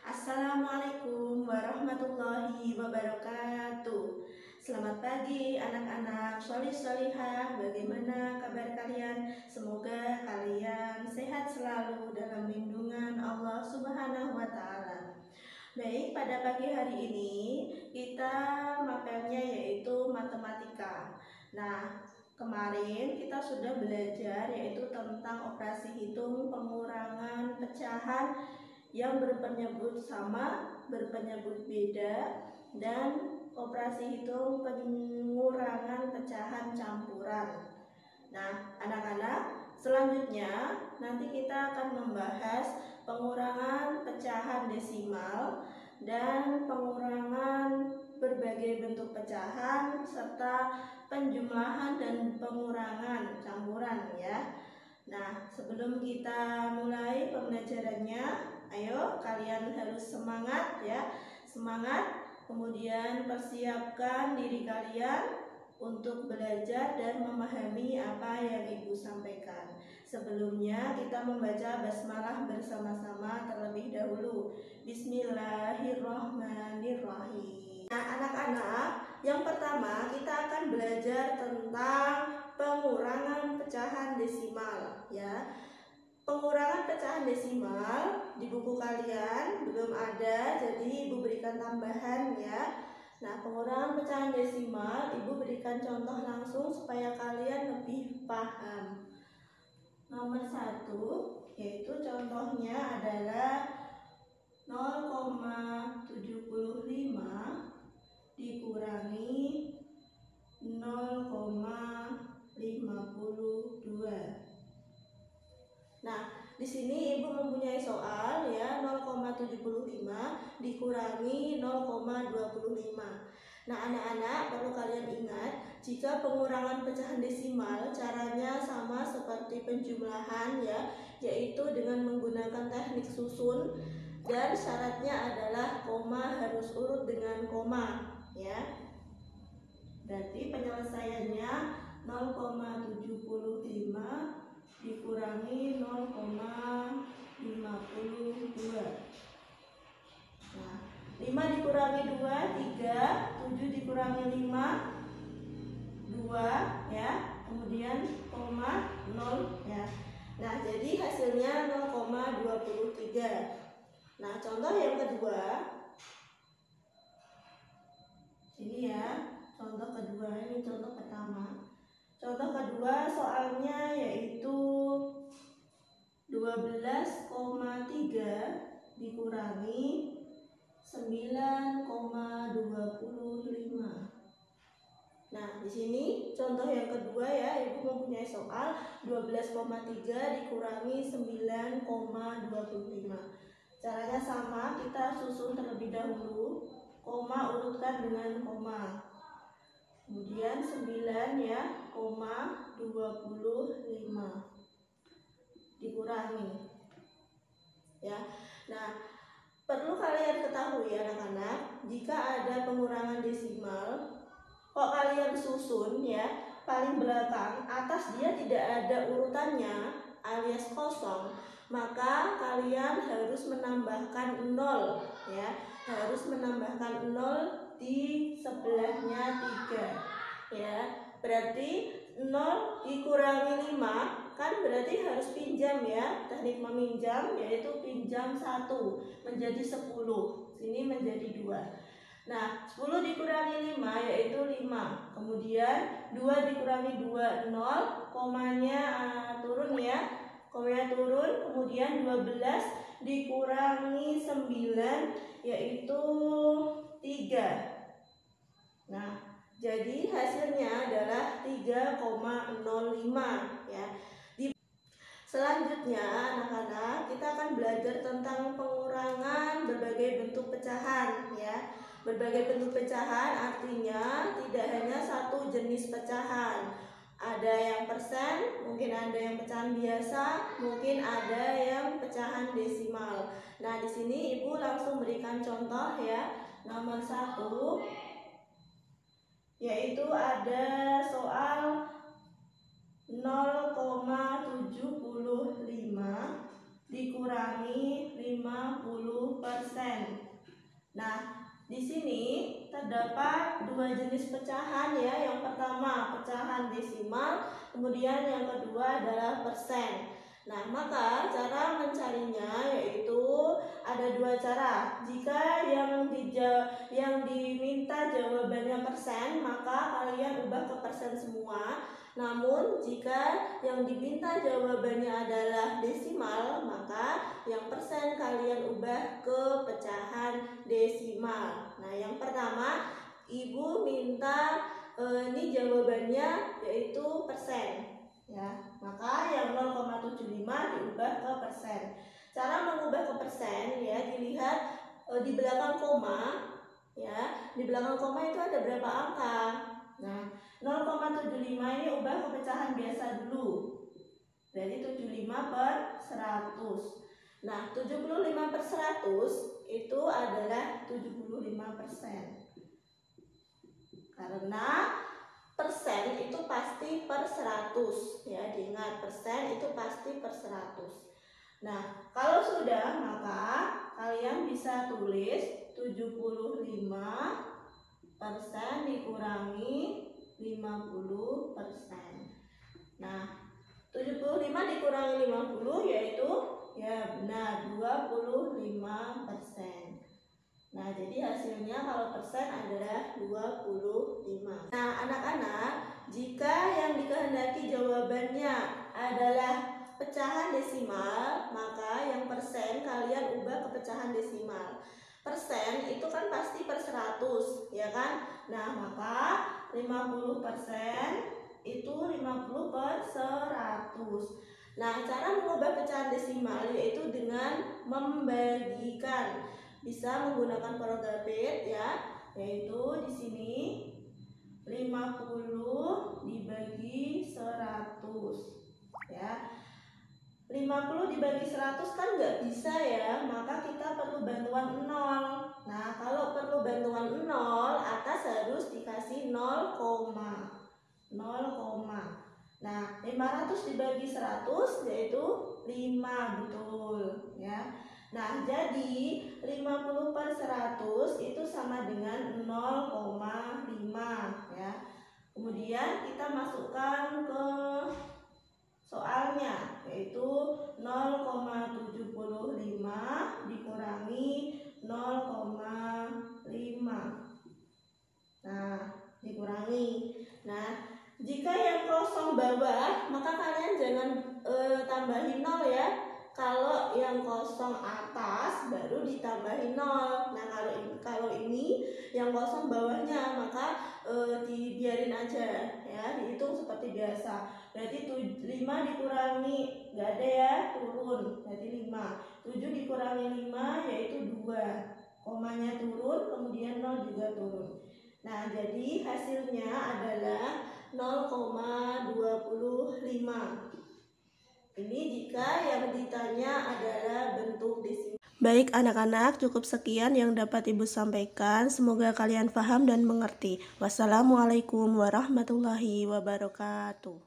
Assalamualaikum warahmatullahi wabarakatuh. Selamat pagi anak-anak solih-solihah. Bagaimana kabar kalian? Semoga kalian sehat selalu dalam lindungan Allah Subhanahu wa Ta'ala. Baik, pada pagi hari ini kita materinya yaitu matematika. Nah, kemarin kita sudah belajar yaitu tentang operasi hitung, pengurangan, pecahan yang berpenyebut sama, berpenyebut beda, dan operasi hitung, pengurangan, pecahan, campuran. Nah, anak-anak, selanjutnya nanti kita akan membahas pengurangan pecahan desimal dan pengurangan berbagai bentuk pecahan serta penjumlahan dan pengurangan campuran ya. Nah, sebelum kita mulai pembelajarannya, ayo kalian harus semangat ya. Semangat, kemudian persiapkan diri kalian untuk belajar dan memahami apa yang Ibu sampaikan. Sebelumnya kita membaca basmalah bersama-sama terlebih dahulu. Bismillahirrahmanirrahim. Nah, anak-anak, yang pertama kita akan belajar tentang pengurangan pecahan desimal ya. Pengurangan pecahan desimal di buku kalian belum ada, jadi Ibu berikan tambahan ya. Nah, pengurangan pecahan desimal Ibu berikan contoh langsung supaya kalian lebih paham. Nomor 1 yaitu contohnya adalah 0,75 dikurangi 0,52. Nah, di sini Ibu mempunyai soal ya, 0,75 dikurangi 0,25. Nah, anak-anak perlu kalian ingat, jika pengurangan pecahan desimal caranya sama seperti penjumlahan ya, yaitu dengan menggunakan teknik susun dan syaratnya adalah koma harus urut dengan koma ya. Berarti penyelesaiannya 0,75 dikurangi 0,52. Nah, 5 dikurangi 2, 3, 7 dikurangi 5, 2 ya. Kemudian koma 0 ya. Nah, jadi hasilnya 0,23. Nah, contoh yang kedua. Ini ya, contoh kedua, ini contoh pertama. Contoh kedua soalnya yaitu 12,3 dikurangi 9,25. Nah, di sini contoh yang kedua ya, Ibu mempunyai soal 12,3 dikurangi 9,25. Caranya sama, kita susun terlebih dahulu, koma urutkan dengan koma. Kemudian 9 ya, koma 25 dikurangi ya. Nah, perlu kalian ketahui ya anak-anak, jika ada pengurangan desimal, kok kalian susun ya, paling belakang, atas dia tidak ada urutannya alias kosong, maka kalian harus menambahkan 0 ya, harus menambahkan 0 di sebelahnya 3 ya. Berarti 0 dikurangi 5 kan berarti harus pinjam ya, teknik meminjam yaitu pinjam 1 menjadi 10, sini menjadi 2. Nah, 10 dikurangi 5 yaitu 5. Kemudian 2 dikurangi 2, 0, komanya turun ya, komanya turun. Kemudian 12 dikurangi 9 yaitu 3. Nah, jadi hasilnya adalah 3,05 ya. Selanjutnya anak-anak, kita akan belajar tentang pengurangan berbagai bentuk pecahan ya. Berbagai bentuk pecahan artinya tidak hanya satu jenis pecahan. Ada yang persen, mungkin ada yang pecahan biasa, mungkin ada yang pecahan desimal. Nah, di sini Ibu langsung berikan contoh ya. Nomor 1 yaitu ada soal 0,75 dikurangi 50%. Nah, di sini terdapat dua jenis pecahan ya. Yang pertama pecahan desimal, kemudian yang kedua adalah persen. Nah, maka cara mencarinya yaitu ada dua cara. Jika yang diminta jawabannya persen, maka kalian ubah ke persen semua. Namun jika yang diminta jawabannya adalah desimal, maka yang persen kalian ubah ke pecahan desimal. Nah, yang pertama Ibu minta ini jawabannya yaitu persen. Ya, maka yang 0,75 diubah ke persen. Cara mengubah ke persen ya dilihat di belakang koma ya. Di belakang koma itu ada berapa angka? Nah, 0,75 ini ubah ke pecahan biasa dulu. Jadi 75 per 100. Nah, 75 per 100 itu adalah 75%. Karena persen itu pasti per 100 ya, diingat persen itu pasti per 100. Nah, kalau sudah maka kalian bisa tulis 75% dikurangi 50%. Nah, 75 dikurangi 50 yaitu ya benar 25%. Nah, jadi hasilnya kalau persen adalah 25. Nah, anak-anak, jika yang dikehendaki jawabannya adalah pecahan desimal, maka yang persen kalian ubah ke pecahan desimal. Persen itu kan pasti per 100, ya kan? Nah, maka 50% itu 50 per 100. Nah, cara mengubah pecahan desimal yaitu dengan membagikan. Bisa menggunakan porogapit ya, yaitu di sini 50 dibagi 100 ya. 50 dibagi 100 kan nggak bisa ya, maka kita perlu bantuan 0. Nah, kalau perlu bantuan 0, atas harus dikasih 0, Nah, 500 dibagi 100 yaitu 5, betul ya. Nah, jadi 50 per 100 itu sama dengan 0,5 ya. Kemudian kita masukkan ke soalnya, yaitu 0,75 dikurangi 0,5. Nah, dikurangi. Nah, jika yang kosong bawah, maka kalian jangan tambahin 0 ya. Kalau yang kosong atas baru ditambahin 0. Nah, kalau ini yang kosong bawahnya, maka dibiarin aja ya, dihitung seperti biasa. Berarti 5 dikurangi, nggak ada ya, turun, berarti 5. 7 dikurangi 5 yaitu 2. Komanya turun, kemudian 0 juga turun. Nah, jadi hasilnya adalah 0,25. Ini jika yang ditanya adalah bentuk desimal. Baik anak-anak, cukup sekian yang dapat Ibu sampaikan. Semoga kalian paham dan mengerti. Wassalamualaikum warahmatullahi wabarakatuh.